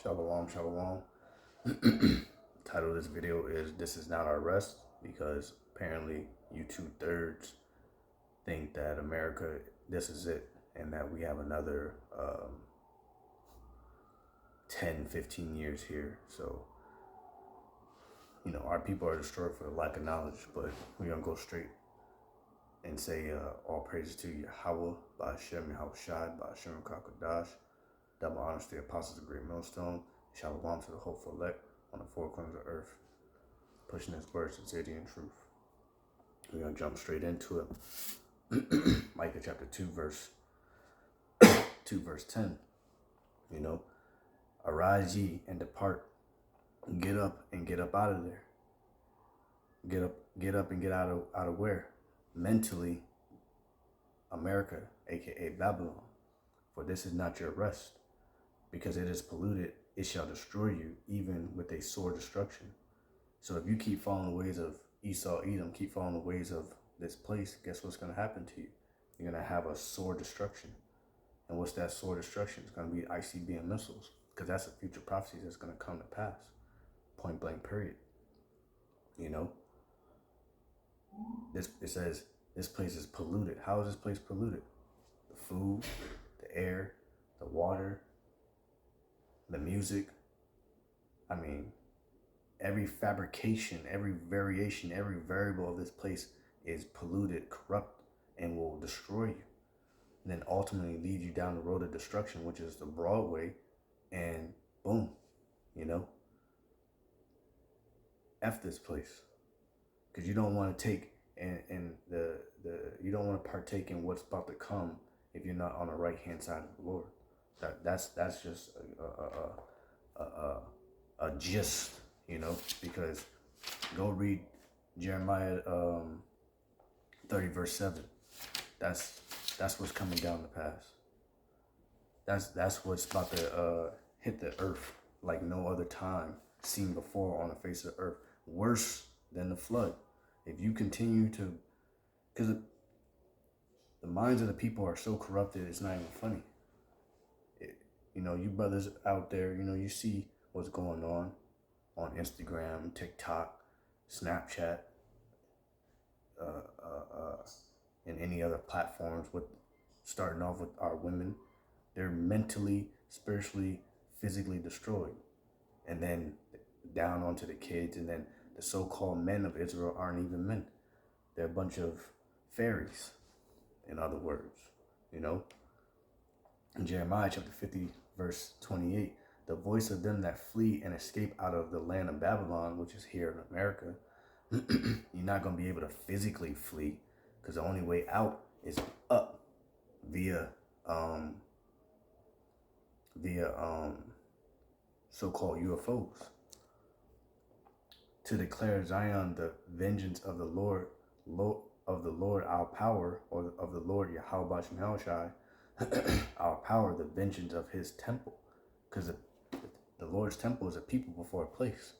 Shalom, shalom. Title of this video is This Is Not Our Rest, because apparently you 2/3 think that America, this is it, and that we have another 10, 15 years here. So, our people are destroyed for the lack of knowledge, but we're going to go straight and say all praises to Yahweh, Ba'ashem, Yahweh Shai, Ba'ashem, Kakadash, double honors to the apostles of the great millstone, shalom to the hopeful elect on the four corners of earth, pushing his word, sincerity, and truth. We're going to jump straight into it. Micah chapter 2, verse 10. Arise ye and depart. Get up and get up out of there. Get up and get out of where? Mentally, America, aka Babylon. For this is not your rest, because it is polluted, it shall destroy you, even with a sore destruction. So if you keep following the ways of Esau, Edom, keep following the ways of this place, guess what's going to happen to you? You're going to have a sore destruction. And what's that sore destruction? It's going to be ICBM missiles, because that's a future prophecy that's going to come to pass. Point blank, period. It says this place is polluted. How is this place polluted? The food, the air, the water, the music. I mean, every fabrication, every variation, every variable of this place is polluted, corrupt, and will destroy you. And then ultimately lead you down the road of destruction, which is the broad way, and boom, F this place. Because you don't want to take and you don't want to partake in what's about to come if you're not on the right hand side of the Lord. That's just a gist, because go read Jeremiah 30 verse 7. That's what's coming down the pass. That's what's about to hit the earth like no other time seen before on the face of the earth. Worse than the flood. If you continue to, because the minds of the people are so corrupted, it's not even funny. You brothers out there, you see what's going on Instagram, TikTok, Snapchat, and any other platforms, with starting off with our women. They're mentally, spiritually, physically destroyed. And then down onto the kids, and then the so-called men of Israel aren't even men. They're a bunch of fairies, in other words, In Jeremiah chapter 50, verse 28, the voice of them that flee and escape out of the land of Babylon, which is here in America, you're not going to be able to physically flee, because the only way out is up via so-called UFOs. To declare Zion the vengeance of the Lord our power, or of the Lord Yahweh Ba'ashem Shai, our power, the vengeance of his temple. Because the Lord's temple is a people before a place.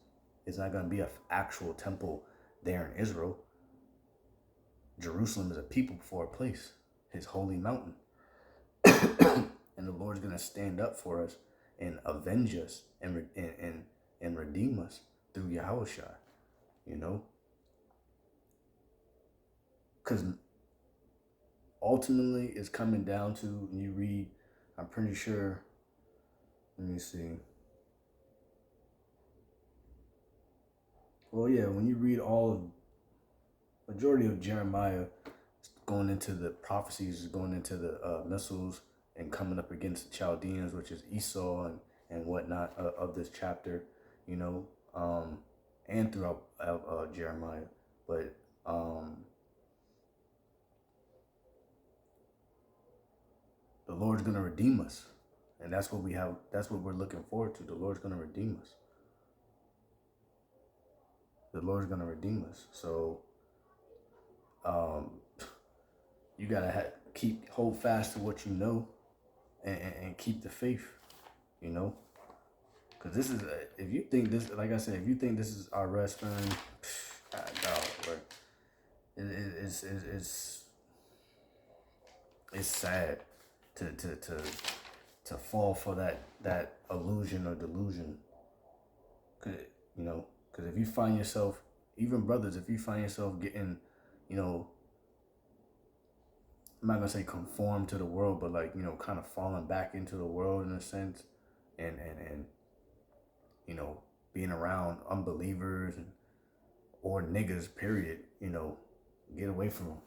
It's not going to be an actual temple there in Israel. Jerusalem is a people before a place, his holy mountain. And the Lord's going to stand up for us and avenge us and redeem us through Yahweh Shai, Because ultimately it's coming down to, when you read, I'm pretty sure, let me see. Well, yeah, when you read majority of Jeremiah, going into the prophecies, going into the missiles and coming up against the Chaldeans, which is Esau and whatnot of this chapter, and throughout Jeremiah. But the Lord's going to redeem us. And that's what we're looking forward to. The Lord's going to redeem us. The Lord's going to redeem us. So you got to hold fast to what you know, and keep the faith, Because this is, if you think this, like I said, if you think this is our rest, man, it's sad to to fall for that illusion or delusion. Cause you know, because if you find yourself, even brothers, if you find yourself getting, you know, I'm not gonna say conform to the world, but like, you know, kind of falling back into the world in a sense, and you know, being around unbelievers or niggas, period. You know, get away from them,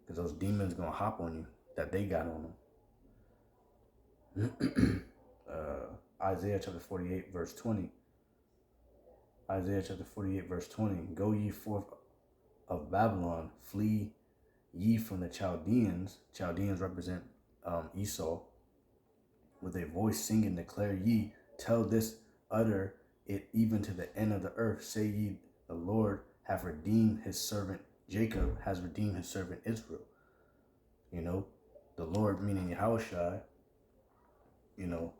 because those demons gonna hop on you that they got on them. Isaiah chapter 48 verse 20. Isaiah chapter 48 verse 20. Go ye forth of Babylon, flee ye from the Chaldeans. Chaldeans represent Esau. With a voice singing, declare ye, tell this, utter it even to the end of the earth. Say ye, the Lord hath redeemed his servant Jacob, has redeemed his servant Israel. You know, the Lord meaning Yahushua, you know,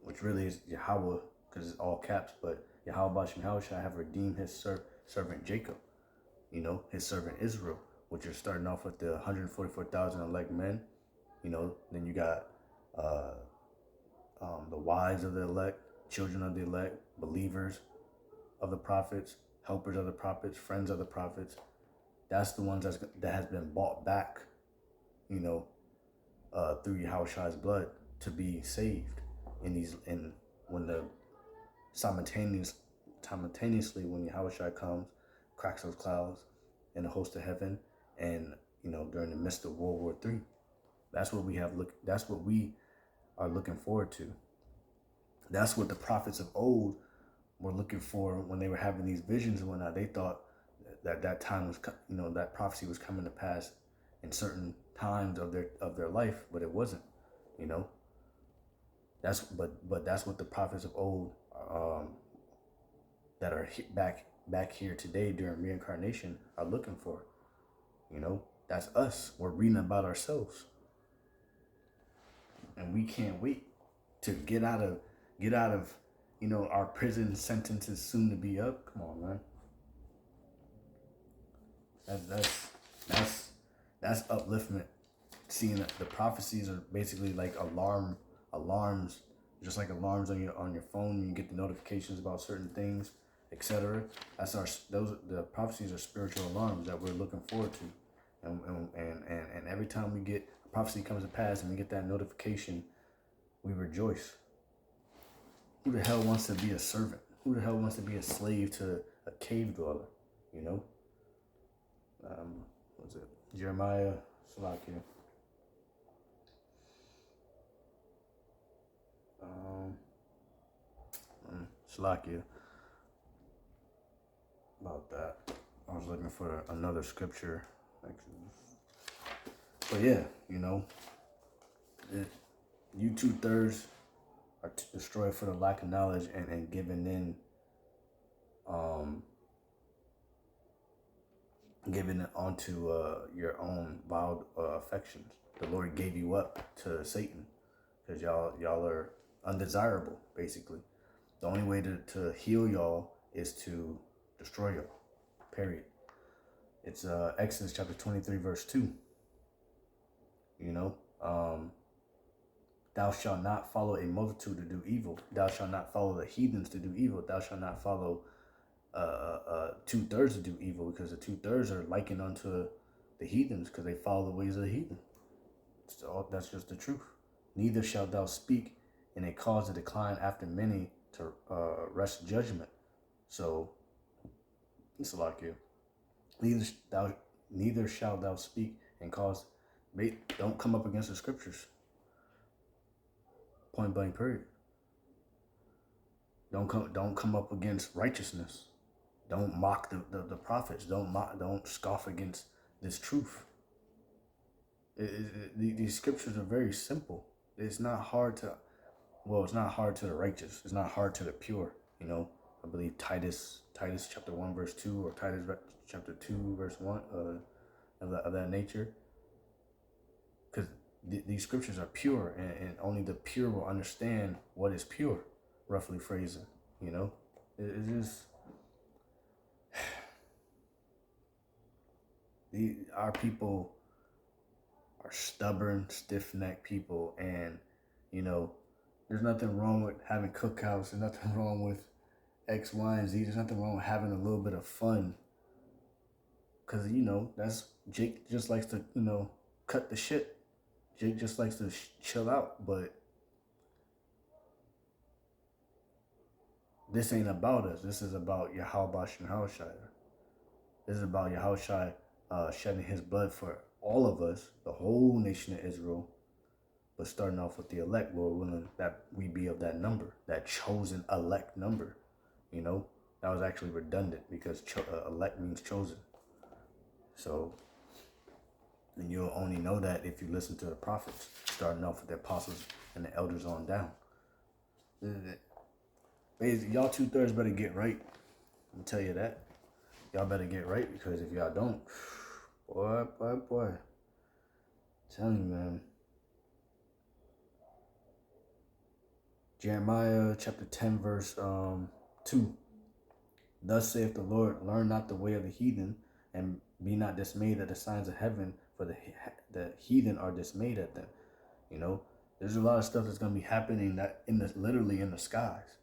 which really is Yahweh, because it's all caps, but Yahweh Yahushua have redeemed his servant Jacob, you know, his servant Israel, which are starting off with the 144,000 elect men. You know, then you got the wives of the elect, children of the elect, believers of the prophets, helpers of the prophets, friends of the prophets. That's the ones that has been bought back, you know, through Yahushua's blood to be saved in when the simultaneously when Yahushua comes, cracks those clouds in the host of heaven, and you know, during the midst of World War III. That's what we are looking forward to. That's what the prophets of old were looking for when they were having these visions and whatnot. They thought that time was, you know, that prophecy was coming to pass in certain times of their life, but it wasn't. You know, but that's what the prophets of old that are back here today during reincarnation are looking for. You know, that's us. We're reading about ourselves, and we can't wait to get out of you know, our prison sentences soon to be up. Come on, man. That's upliftment. Seeing that the prophecies are basically like alarms, just like alarms on your phone. You get the notifications about certain things, etc. The prophecies are spiritual alarms that we're looking forward to, and every time we get a prophecy comes to pass and we get that notification, we rejoice. Who the hell wants to be a servant? Who the hell wants to be a slave to a cave dweller? You know? What's it? Jeremiah, Salakia. Salakia. About that. I was looking for another scripture. But yeah, you know, you 2/3 are destroyed for the lack of knowledge and giving in, giving it onto your own wild affections. The Lord gave you up to Satan because y'all are undesirable, basically. The only way to heal y'all is to destroy y'all, period. It's Exodus chapter 23, verse 2. You know, thou shalt not follow a multitude to do evil. Thou shalt not follow the heathens to do evil. Thou shalt not follow 2/3 to do evil, because the 2/3 are likened unto the heathens because they follow the ways of the heathen. That's just the truth. Neither shalt thou speak in a cause to decline after many to wrest judgment. So it's like you. Neither shalt thou speak and cause. Don't come up against the scriptures. Point blank, period. Don't come up against righteousness. Don't mock the prophets. Don't scoff against this truth. These scriptures are very simple. It's not hard to the righteous. It's not hard to the pure. You know, I believe Titus chapter 1 verse 2 or Titus chapter 2 verse 1 of that nature. Because these scriptures are pure, and only the pure will understand what is pure, roughly phrasing. You know, it's just our people are stubborn, stiff-necked people, and you know, There's nothing wrong with having cookouts. There's nothing wrong with X, Y, and Z. There's nothing wrong with having a little bit of fun. Because, that's Jake just likes to, cut the shit. Jake just likes to chill out. But this ain't about us. This is about Yahweh Shai. This is about Yahweh shedding his blood for all of us, the whole nation of Israel. But starting off with the elect, Lord willing, that we be of that number, that chosen elect number. That was actually redundant because elect means chosen. So, and you'll only know that if you listen to the prophets, starting off with the apostles and the elders on down. Y'all 2/3 better get right. I'm tell you that. Y'all better get right, because if y'all don't, boy. I'm telling you, man. Jeremiah chapter 10, verse 2. Thus saith the Lord, learn not the way of the heathen, and be not dismayed at the signs of heaven, for the heathen are dismayed at them. There's a lot of stuff that's going to be happening that literally in the skies.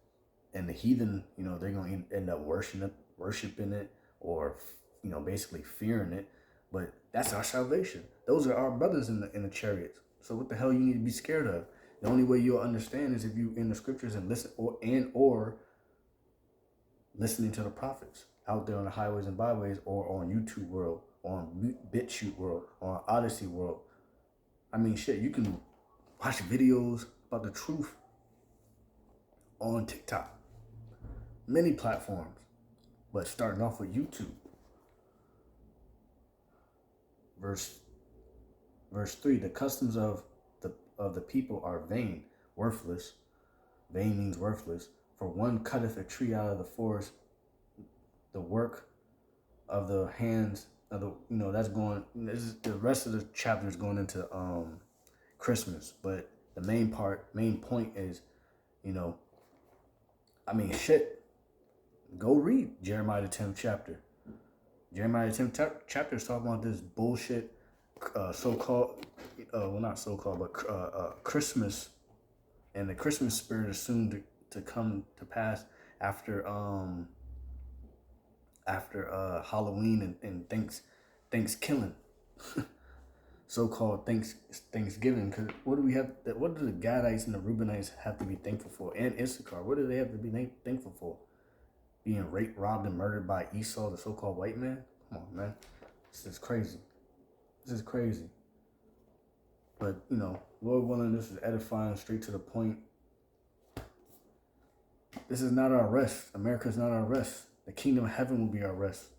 And the heathen, they're going to end up worshiping it, or, basically fearing it. But that's our salvation. Those are our brothers in the chariots. So what the hell you need to be scared of? The only way you'll understand is if you in the scriptures and listen, or listening to the prophets out there on the highways and byways, or on YouTube World, or on BitChute World, or on Odyssey World. I mean, shit, you can watch videos about the truth on TikTok. Many platforms, but starting off with YouTube. Verse 3, the customs of the people are vain, worthless. Vain means worthless. For one cutteth a tree out of the forest, the work of the hands of the, that's going, the rest of the chapter is going into Christmas. But the main point is, shit, go read Jeremiah the 10th chapter. Jeremiah the 10th chapter is talking about this bullshit, so-called, not so-called, but Christmas, and the Christmas spirit is soon to come to pass after Halloween and Thanksgiving, so-called Thanksgiving. Because what do the Gadites and the Reubenites have to be thankful for, and Issachar? What do they have to be thankful for? Being raped, robbed, and murdered by Esau, the so-called white man? Come on, man. This is crazy. But, Lord willing, this is edifying, straight to the point. This is not our rest. America is not our rest. The kingdom of heaven will be our rest.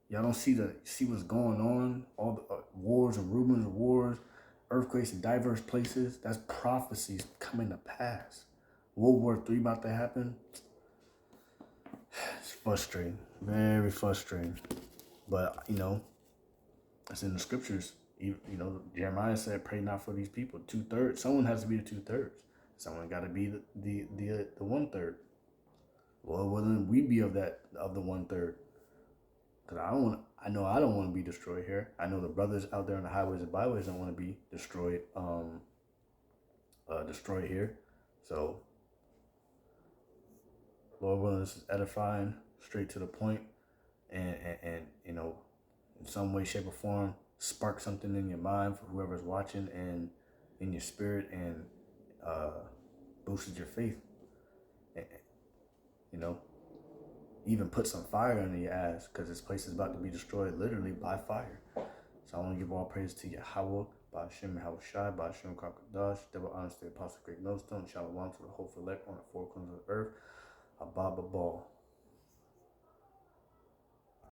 Y'all don't see what's going on? All the wars and rumors of wars, earthquakes in diverse places. That's prophecies coming to pass. World War III about to happen. It's frustrating. Very frustrating. But, it's in the scriptures. Jeremiah said, pray not for these people. 2/3. Someone has to be the 2/3. Someone got to be the 1/3. Well, wouldn't we be of the 1/3? Because I know I don't want to be destroyed here. I know the brothers out there on the highways and byways don't want to be destroyed here. So, Lord willing, this is edifying, straight to the point, and in some way, shape, or form, spark something in your mind for whoever's watching, and in your spirit, and boosted your faith. Even put some fire under your ass, because this place is about to be destroyed literally by fire. So I want to give all praise to Yahweh, Ba'ashem Yahweh Shai, Ba'ashem Kakadash, double honors to the Apostle Great Millstone, Shalom to the whole elect on the four corners of the earth, Abba Ball.